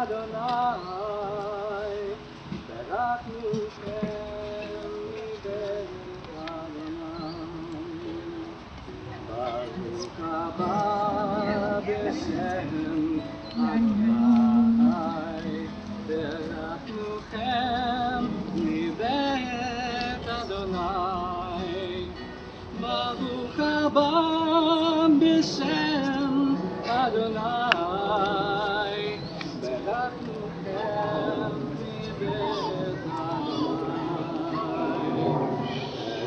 Adonai, ברכנו שם מבית Adonai. ברוך הבא בשם Adonai, ברכנו שם מבית Adonai. ברוך הבא בשם Adonai, ברכנו שם מבית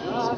Adonai, ברכנו שם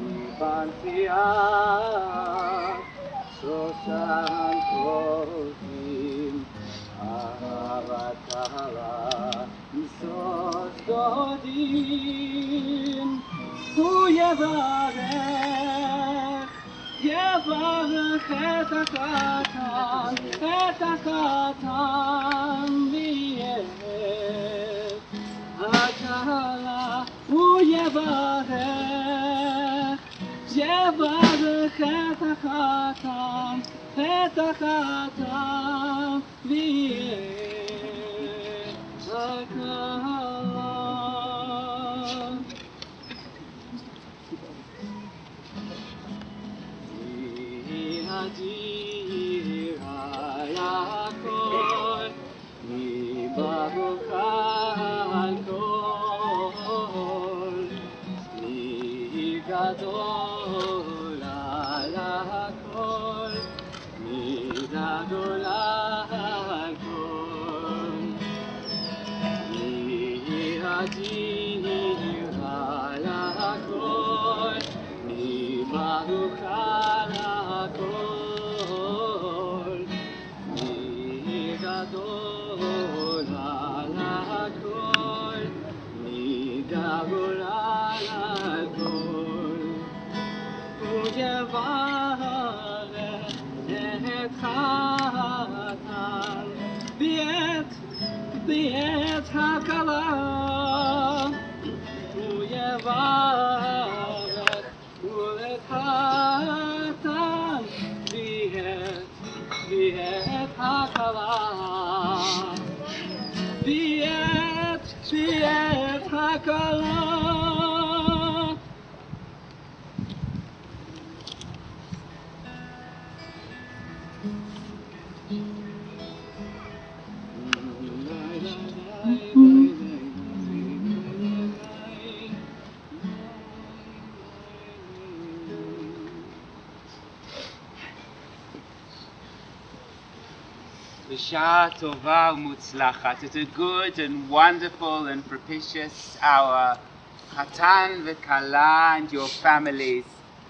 מבית שושן כרוכים, אהבת קהלה, מסוד דודים. הוא יברך את הקטן, ואת הקהלה. הוא יברך את הקטן, ואת הקהלה. הדירה הכל, ברוך על כל, גדול על הכל, גדול על כל. אדיר על הכל, ברוך על הכל, גדול על הכל, גדול על הכל. הוא יברך את חתן ואת הכלה. הוא יברך את חתן ואת הכלה. ואת הכלה. B'shah tova u'mutzlachat. It's a good and wonderful and propitious hour. Chatan v'kala and your families,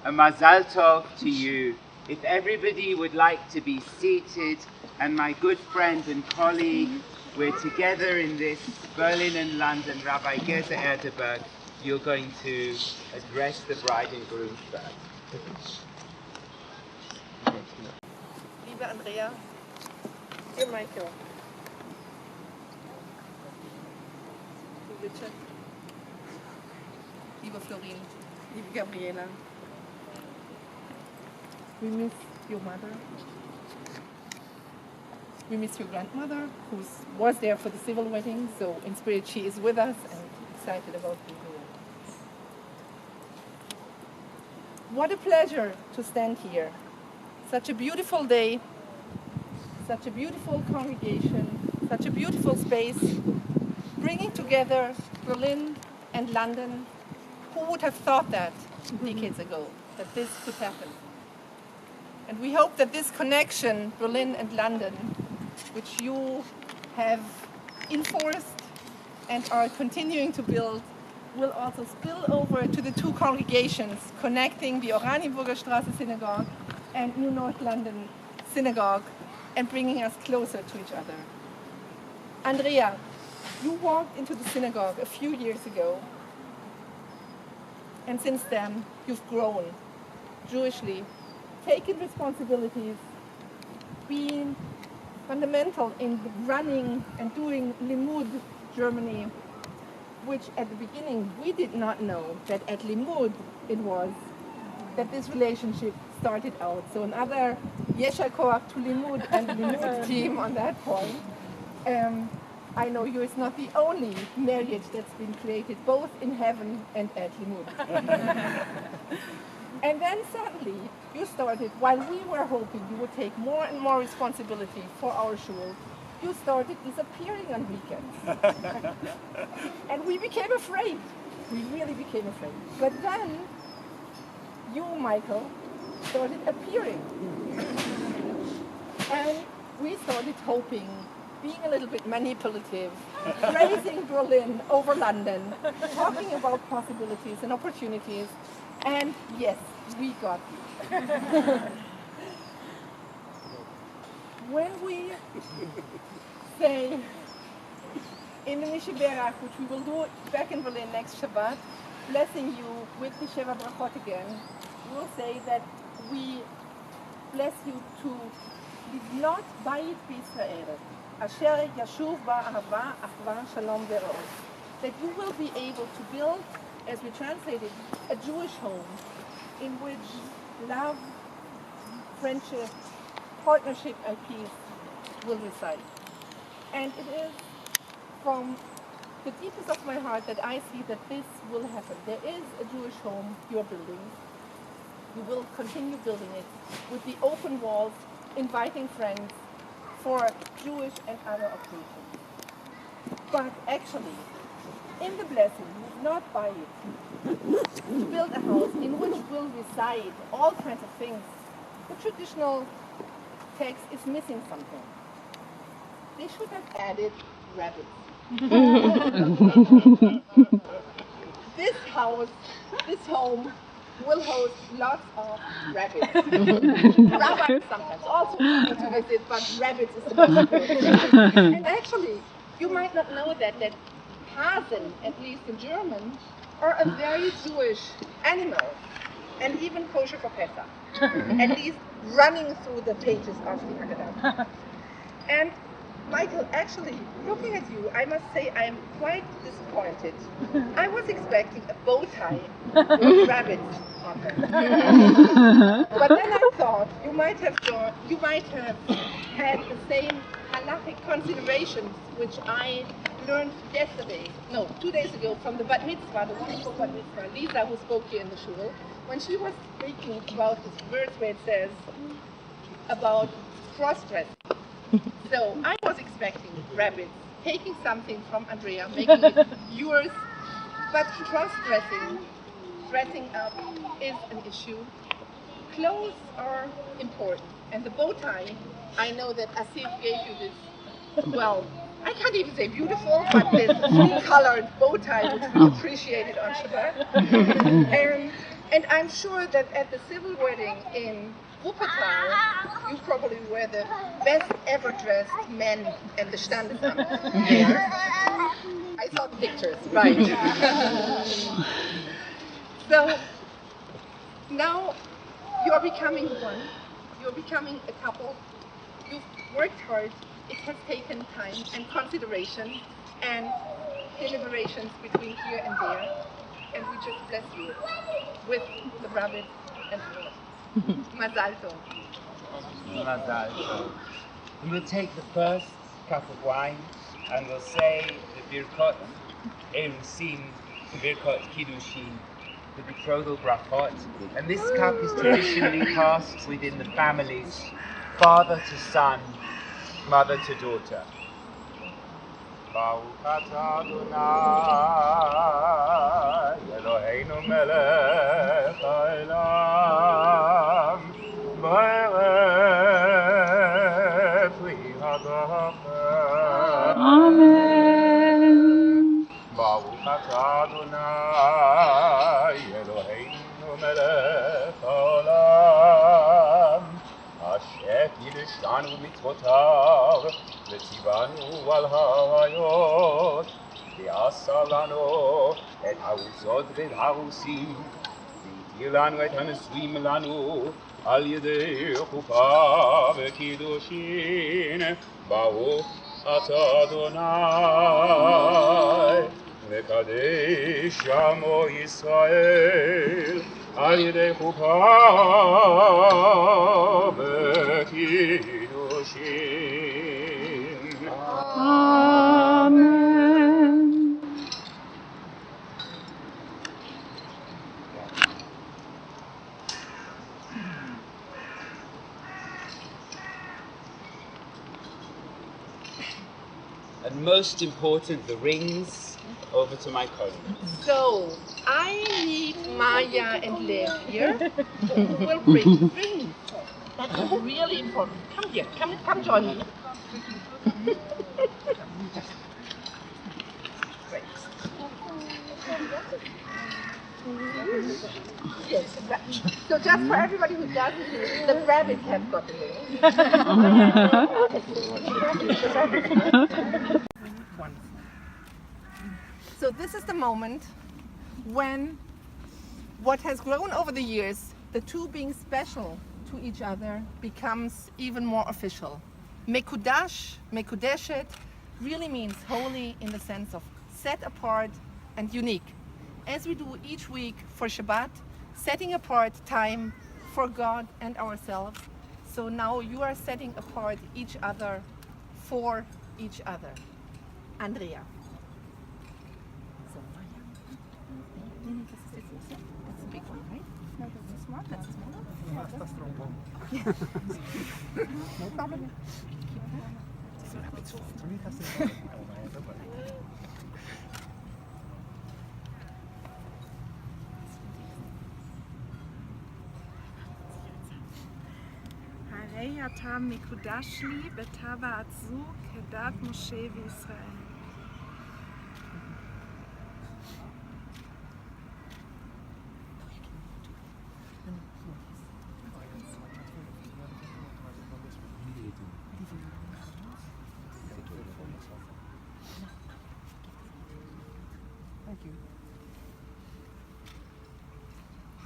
a mazal tov to you. If everybody would like to be seated, and my good friend and colleague, we're together in this Berlin and London, Rabbi Gezer Erdeberg, you're going to address the bride and groom first. Liebe Andrea, dear Michael, Richard, liebe Florin, liebe Gabriela, we miss your mother. We miss your grandmother, who was there for the civil wedding, so in spirit she is with us and excited about being here. What a pleasure to stand here. Such a beautiful day, such a beautiful congregation, such a beautiful space, bringing together Berlin and London. Who would have thought that decades ago, that this could happen? And we hope that this connection, Berlin and London, which you have enforced and are continuing to build, will also spill over to the two congregations connecting the Oranienburger Straße Synagogue and New North London Synagogue and bringing us closer to each other. Andrea, you walked into the synagogue a few years ago, and since then you've grown Jewishly, taken responsibilities, been fundamental in running and doing Limud Germany, which at the beginning we did not know that at Limud it was that this relationship started out. So another Yesher Koach to Limud and Limud team on that point. I know you is not the only marriage that's been created both in heaven and at Limud. And then suddenly you started, while we were hoping you would take more and more responsibility for our shul, you started disappearing on weekends. And we became afraid. We really became afraid. But then you, Michael, started appearing. And we started hoping, being a little bit manipulative, praising Berlin over London, talking about possibilities and opportunities. And yes, we got you. When we say in the Mishe Berach, which we will do back in Berlin next Shabbat, blessing you with the Sheva Brachot again, we will say that we bless you to לבנות בית בישראל, אשר ישוב בה אהבה, אחווה, שלום ורעות. That you will be able to build, as we translated, a Jewish home in which love, friendship, partnership, and peace will reside. And it is from the deepest of my heart that I see that this will happen. There is a Jewish home you're building. You will continue building it with the open walls, inviting friends for Jewish and other occasions. But actually, in the blessing, not by it, to build a house in which will reside all kinds of things. The traditional text is missing something. They should have added rabbits. This house, this home, will host lots of rabbits. Rabbits sometimes also coming to visit, but rabbits is the most important. And actually, you might not know that Hasen, at least in German, are a very Jewish animal, and even kosher for Pesach. At least running through the pages of the Haggadah. And Michael, actually, looking at you, I must say I am quite disappointed. I was expecting a bow tie with rabbits on them. But then I thought you might have had the same halachic considerations which I learned 2 days ago from the Bat Mitzvah, the wonderful Bat Mitzvah, Lisa, who spoke here in the shul, when she was speaking about this verse where it says about cross-dressing. So I was expecting rabbits, taking something from Andrea, making it yours, but cross-dressing, dressing up is an issue. Clothes are important, and the bow tie, I know that Asif gave you this, well, I can't even say beautiful, but this three-colored bow tie, which we appreciated on Shabbat. And I'm sure that at the civil wedding in Wuppertal, you probably were the best ever dressed men at the Standesamt there. I saw the pictures, right. So now you're becoming one, you're becoming a couple, you've worked hard, it has taken time and consideration and deliberations between here and there, and we just bless you with the rabbit and the Mazal Tov. Mazal Tov. And we'll take the first cup of wine and we'll say the Birkot Erusin, the Birkot Kiddushin, the betrothal brachot. And this cup is traditionally passed within the families, father to son, mother to daughter. Baruch atah Adonai Eloheinu melech haolam ba'eretz li'adacha. Amen. Baruch atah Adonai Eloheinu melech haolam asher kiddush ושתנו מצוותיו, וציוונו על האריות, ועשה לנו את הארוסות והרוסים, והתיר לנו את הנשואים לנו על ידי חופה וקידושין. ברוך אתה אדוני, מקדש עמו ישראל על ידי חופה וקידושין. אמן. And most important, the rings. Over to my colleagues. So, I need Maya and Lev here, who will bring rings. That's really important. Come here, come join me. Great. Yes, so just for everybody who doesn't know, the rabbits have got the ring. So this is the moment when what has grown over the years, the two being special to each other, becomes even more official. Mekudash, Mekudeshet, really means holy in the sense of set apart and unique. As we do each week for Shabbat, setting apart time for God and ourselves. So now you are setting apart each other for each other. Andrea. That's a big one, right? No, that's a small one. That's a small one? Yeah, that's a strong one. No problem. הרי אתה מקודש לי בטבעת זו כדת משה וישראל.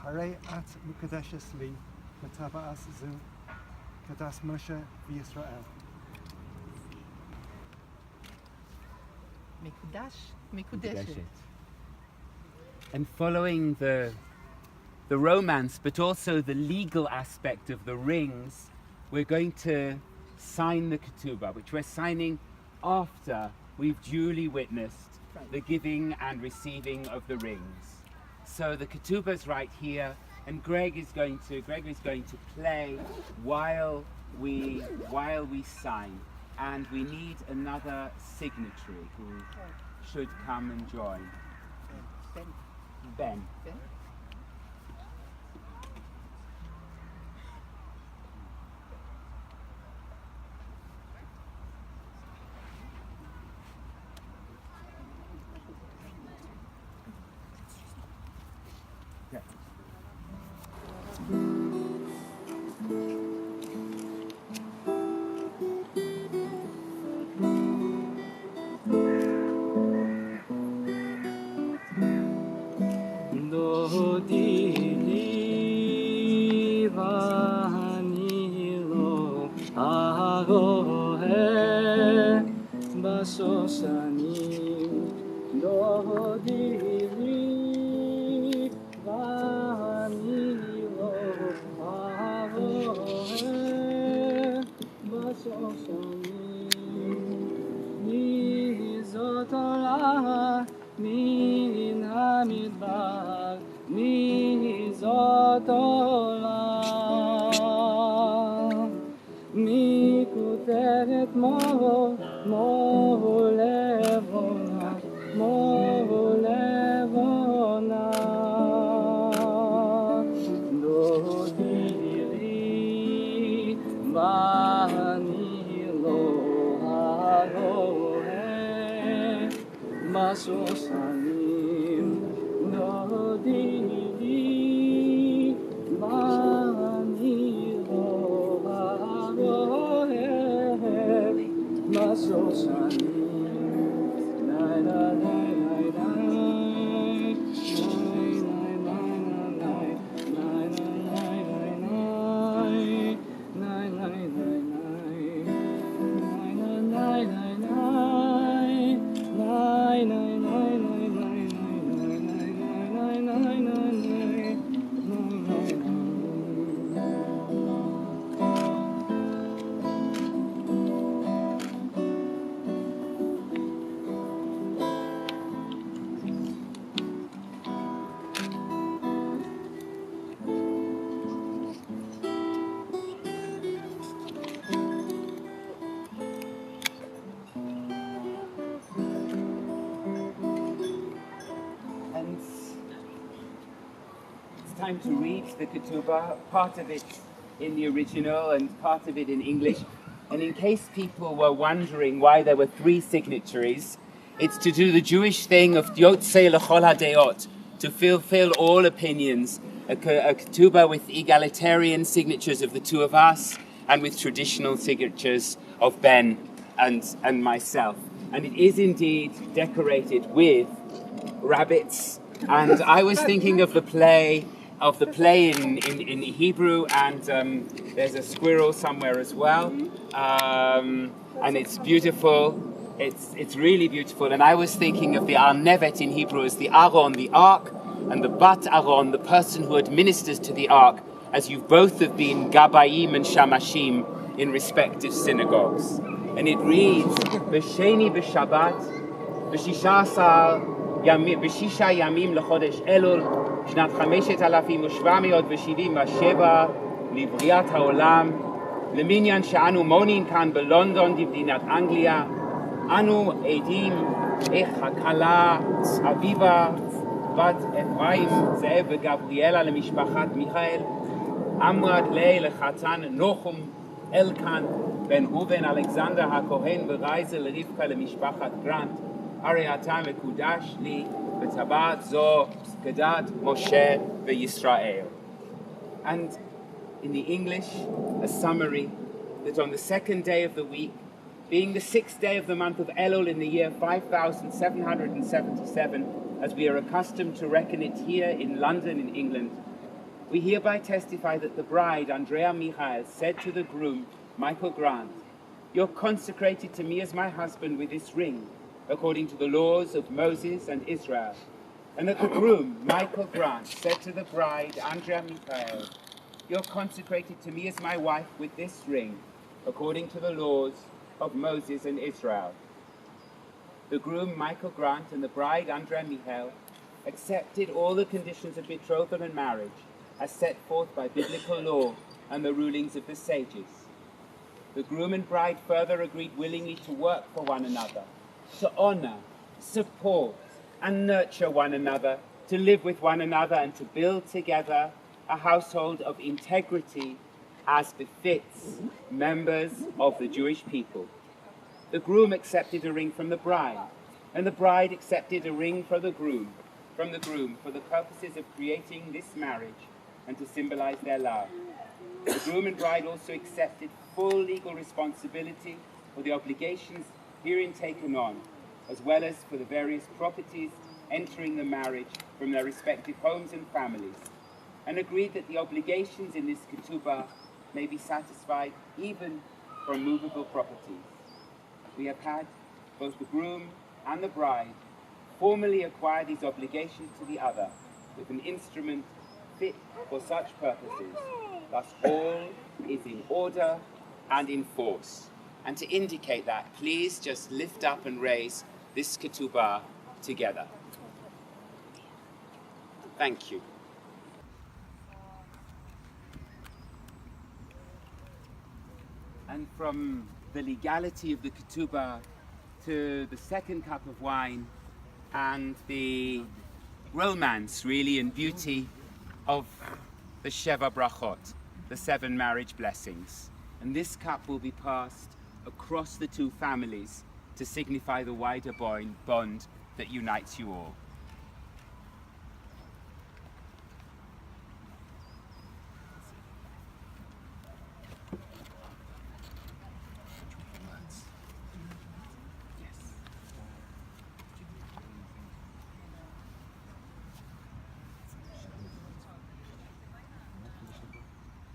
הרי את מקודשת לי בטבעת זו כדת משה וישראל. Mekudash, Mekudeshet. And following the romance, but also the legal aspect of the rings, we're going to sign the ketubah, which we're signing after we've duly witnessed the giving and receiving of the rings. So the ketubah is right here, and Greg is going to play while we sign, and we need another signatory who should come and join. Ben. time to read the ketubah, part of it in the original and part of it in English. And in case people were wondering why there were 3 signatories, it's to do the Jewish thing of Yotzei L'chol HaDeot, to fulfill all opinions, a ketubah with egalitarian signatures of the 2 of us and with traditional signatures of Ben and myself. And it is indeed decorated with rabbits. And I was thinking of the play in Hebrew, and there's a squirrel somewhere as well, and it's beautiful. It's really beautiful. And I was thinking of the Arnevet in Hebrew as the Aaron, the ark, and the Bat Aaron, the person who administers to the ark, as you both have been Gabayim and Shamashim in respective synagogues. And it reads, B'sheni b'Shabbat, b'shisha yamim l'chodesh Elul, שנת 5777 לבריאת העולם, למניין שאנו מונים כאן בלונדון במדינת אנגליה, אנו עדים איך הכלה אביבה, בת אפרים זאב וגבריאלה למשפחת מיכאל, עמד לחתן נוחום אלקן, בן ראובן אלכסנדר הכהן ורייזה לרבקה למשפחת גרנט, הרי אתה מקודש לי בטבעת זו כדת משה וישראל. And in the English, a summary that on the 2nd day of the week, being the 6th day of the month of Elul in the year 5777, as we are accustomed to reckon it here in London, in England, we hereby testify that the bride, Andrea Michael, said to the groom, Michael Grant, "You're consecrated to me as my husband with this ring, according to the laws of Moses and Israel." And that the groom, Michael Grant, said to the bride, Andrea Michael, "You're consecrated to me as my wife with this ring, according to the laws of Moses and Israel." The groom, Michael Grant, and the bride, Andrea Michael, accepted all the conditions of betrothal and marriage as set forth by biblical law and the rulings of the sages. The groom and bride further agreed willingly to work for one another, to honor, support, and nurture one another, to live with one another, and to build together a household of integrity as befits members of the Jewish people. The groom accepted a ring from the bride, and the bride accepted a ring from the groom for the purposes of creating this marriage and to symbolize their love. The groom and bride also accepted full legal responsibility for the obligations herein taken on, as well as for the various properties entering the marriage from their respective homes and families, and agreed that the obligations in this ketubah may be satisfied even from movable properties. We have had both the groom and the bride formally acquire these obligations to the other with an instrument fit for such purposes. Thus all is in order and in force. And to indicate that, please just lift up and raise this ketubah together. Thank you. And from the legality of the ketubah to the second cup of wine and the romance, really, and beauty of the Sheva Brachot, the 7 marriage blessings. And this cup will be passed across the 2 families to signify the wider bond that unites you all.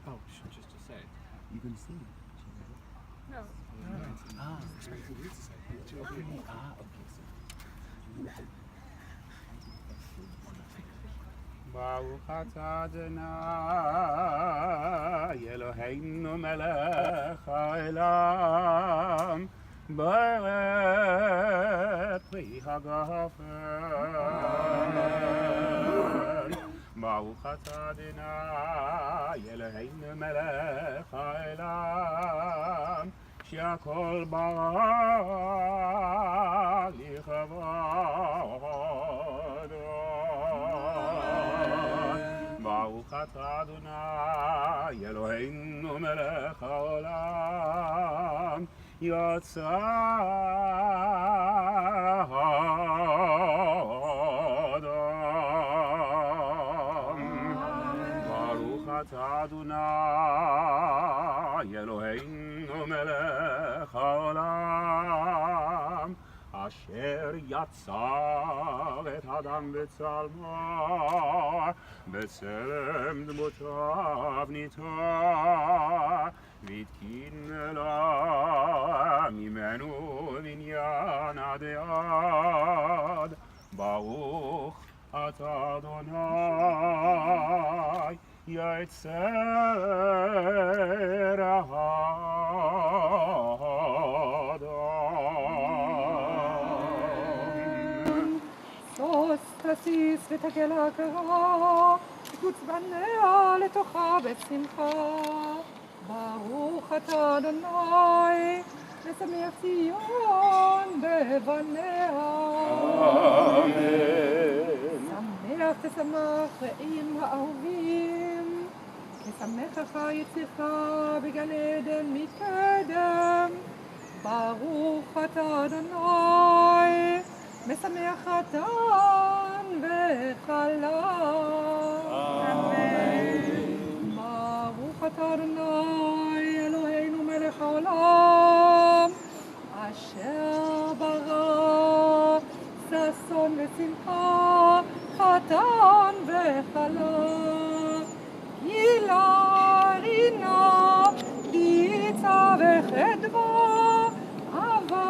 Oh, just to say it. You can see it. No. Ah, expecting you to say it. Okay. Baruch atah Adonai Eloheinu melech haolam borei pri hagafen. Baruch atah Adonai Eloheinu melech haolam שהכל ברא לכבודו. ברוך אתה אדוני אלוהינו מלך העולם יצר האדם. ברוך אתה אדוני אלוהינו מלך העולם אשר יצר את האדם בצלמו, בצלם דמותיו ניתן, והתקין לו ממנו בניין עד עד. ברוך אתה אדוני יצר תסיס ותגל ההכרה, תקוץ בניה לתוכה בשמחה. ברוך אתה אדוני, משמח ציון בבניה. אמן. שמח תשמח רעים האהובים, כשמחך יצרך בגן עדן מקדם. ברוך אתה אדוני, משמח חתן וכלה. אמן. ברוך אתה אדוני אלוהינו מלך העולם אשר ברא ששון ושמחה חתן וכלה. גילה רינה גיצה וחדווה אהבה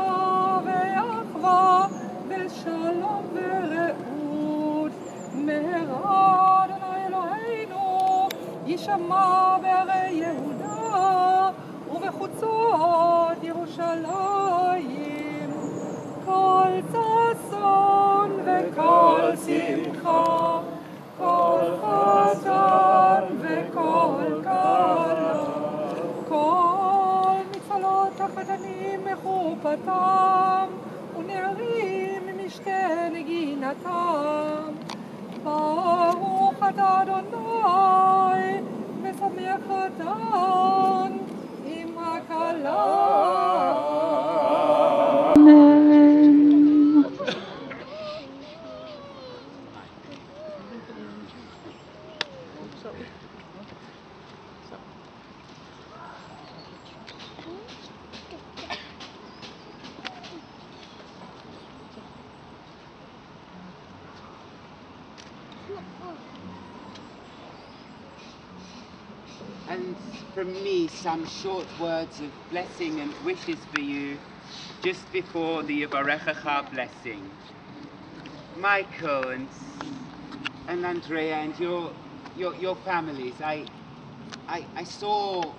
ואחווה ושלום ורעות מהרה אדוני אלוהינו יישמע בערי יהודה ובחוצות ירושלים כל ששון וכל שמחה כל חתן וכל כלה כל מצלות החתנים מחופתם ונערים משתה נגינתם. ברוך אתה אדוני משמח חתן עם הכלה. And from me, some short words of blessing and wishes for you just before the Yivarechecha blessing. Michael and Andrea and your families, I saw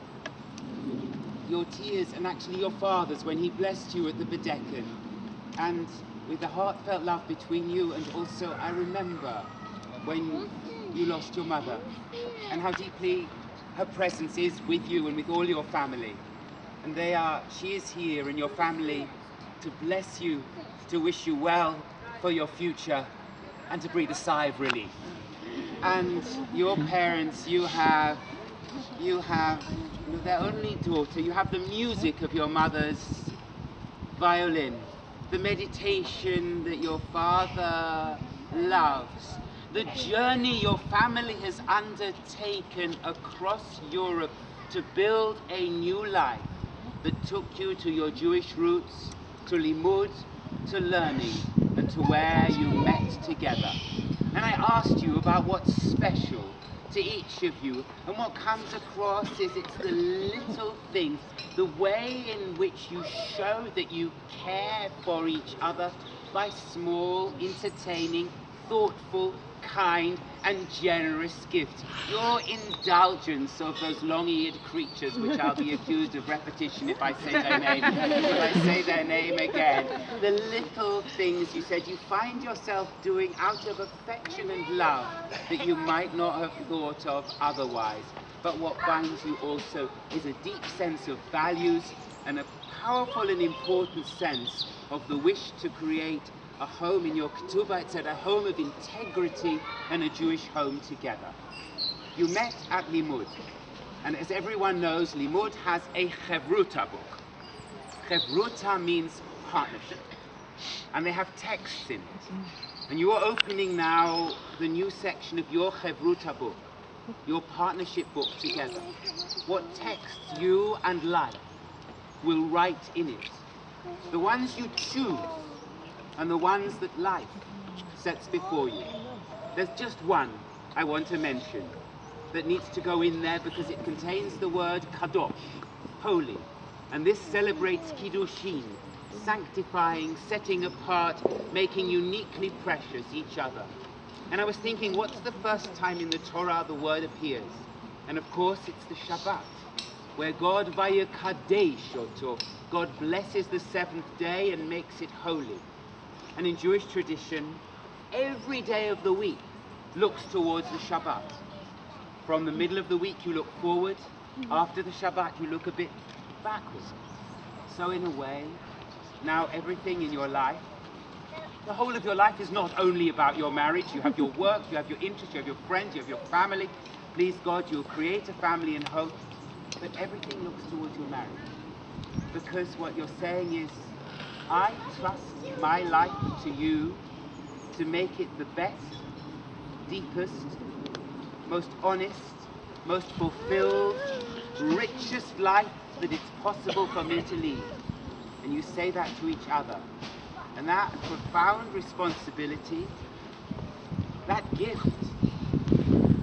your tears and actually your father's when he blessed you at the Bedecken, and with the heartfelt love between you, and also I remember when you lost your mother and how deeply her presence is with you and with all your family. And she is here in your family to bless you, to wish you well for your future, and to breathe a sigh of relief. And your parents, you have their only daughter, you have the music of your mother's violin, the meditation that your father loves, the journey your family has undertaken across Europe to build a new life that took you to your Jewish roots, to limud, to learning, and to where you met together. And I asked you about what's special to each of you, and what comes across is it's the little things, the way in which you show that you care for each other by small, entertaining, thoughtful, kind and generous gifts. Your indulgence of those long-eared creatures, which I'll be accused of repetition if I say their name, again. The little things you said you find yourself doing out of affection and love that you might not have thought of otherwise. But what binds you also is a deep sense of values and a powerful and important sense of the wish to create a home in your ketubah. It said a home of integrity and a Jewish home together. You met at Limud. And as everyone knows, Limud has a Chevruta book. Chevruta means partnership. And they have texts in it. And you are opening now the new section of your Chevruta book, your partnership book together. What texts you and life will write in it. The ones you choose and the ones that life sets before you. There's just one I want to mention that needs to go in there because it contains the word kadosh, holy. And this celebrates kiddushin, sanctifying, setting apart, making uniquely precious each other. And I was thinking, what's the first time in the Torah the word appears? And of course, it's the Shabbat, where God vayikadesh oto, God blesses the seventh day and makes it holy. And in Jewish tradition, every day of the week looks towards the Shabbat. From the middle of the week, you look forward. After the Shabbat, you look a bit backwards. So in a way, now everything in your life, the whole of your life is not only about your marriage. You have your work, you have your interests, you have your friends, you have your family. Please God, you'll create a family and hope. But everything looks towards your marriage. Because what you're saying is, I trust my life to you to make it the best, deepest, most honest, most fulfilled, richest life that it's possible for me to lead. And you say that to each other. And that profound responsibility, that gift,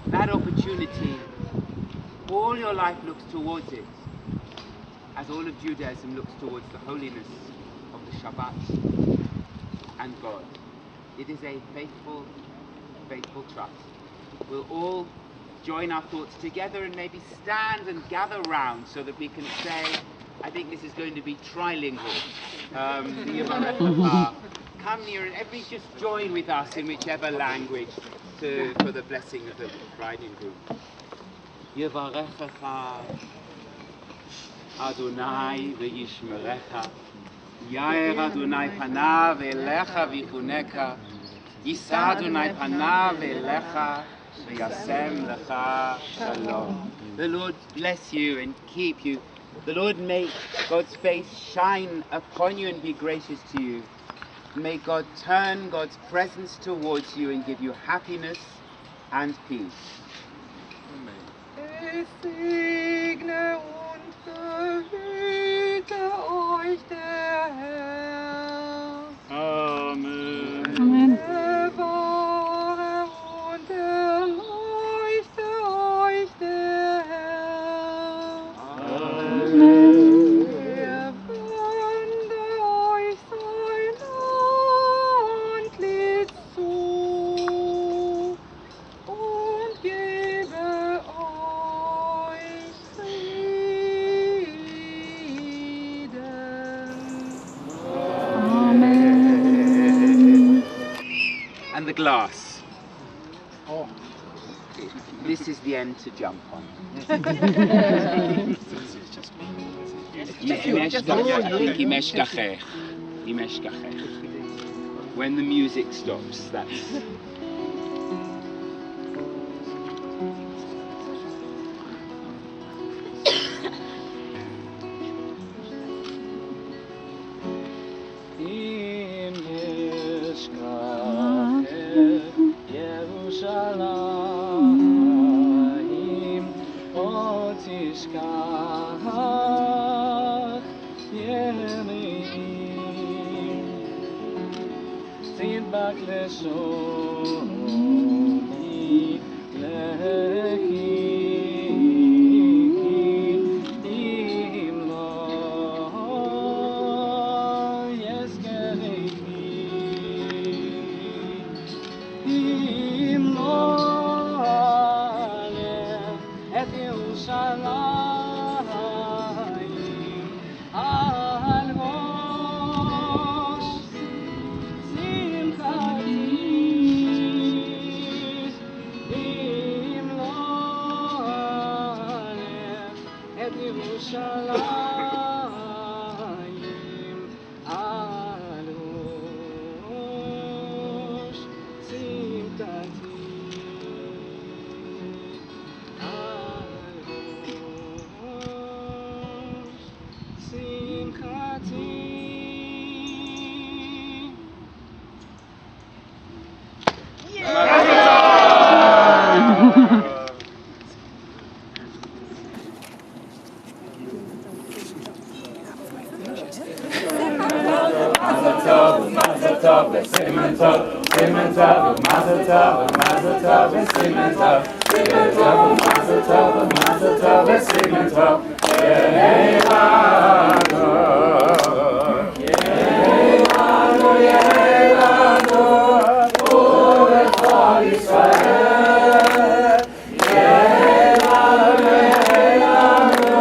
that opportunity, all your life looks towards it, as all of Judaism looks towards the holiness of the Shabbat and God. It is a faithful, faithful trust. We'll all join our thoughts together and maybe stand and gather round so that we can say, I think this is going to be trilingual. Come near and everybody just join with us in whichever language for the blessing of the bride and groom. Yevarechecha Adonai v'yishmerecha, Yair Adonai panav elecha v'yichuneka, Yisa Adonai panav elecha v'yasem lecha shalom. The Lord bless you and keep you. The Lord make God's face shine upon you and be gracious to you. May God turn God's presence towards you and give you happiness and peace. Es segne und behüte euch der Herr. Amen. Bewahre und erleuchte euch der Herr. Amen. Er wende euch sein Antlitz zu und gebe euch Frieden. Amen. And the glass. This is the end to jump on. When the music stops, that's... Yerushalayim, o tishkach yemin, tidbak leshomi lechi, im lo yezkerechi, im lo et Yerushalayim al rosh simchati, im lo et Yerushalayim al rosh simchati. Mazel tov, Mazel tov, Mazel tov, Mazel tov, Yehelanu, Yehelanu, Yehelanu, Ulechol Yisrael, Yehelanu, Yehelanu,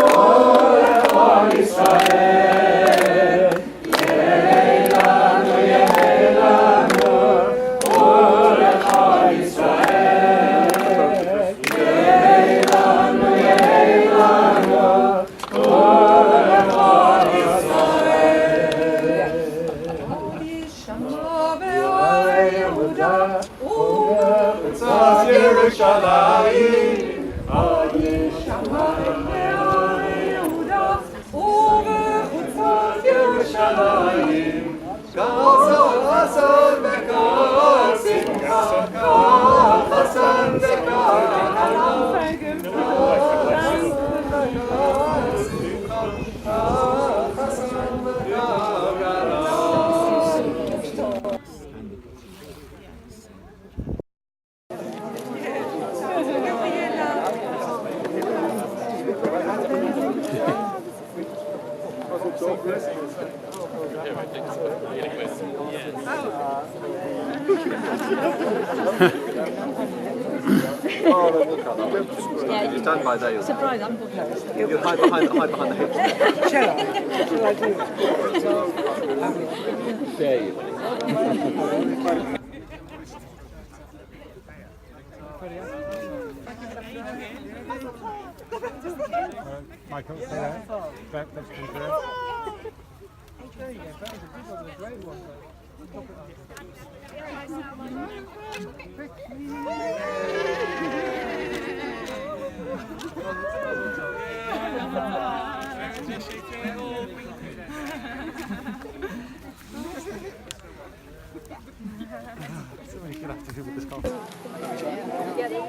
Ulechol Yisrael, Yehelanu, Yehelanu, Ulechol Yisrael, Yehelanu, Yehelanu, Ulechol Yisrael. Shama ve'ohei Yehuda, U'b'tzas Yerushalayim, Ad Shama ve'ohei Yehuda, u'b'chutzot Yerushalayim, Kol Chassan v'kol Simcha, Kol Chassan v'kol You stand by there. Surprise, I'm you hide behind the hips. There you go. Michael, say that. That's pretty good. There you go. That was a good one. A great one. Something you could have to do with this conference. Ready?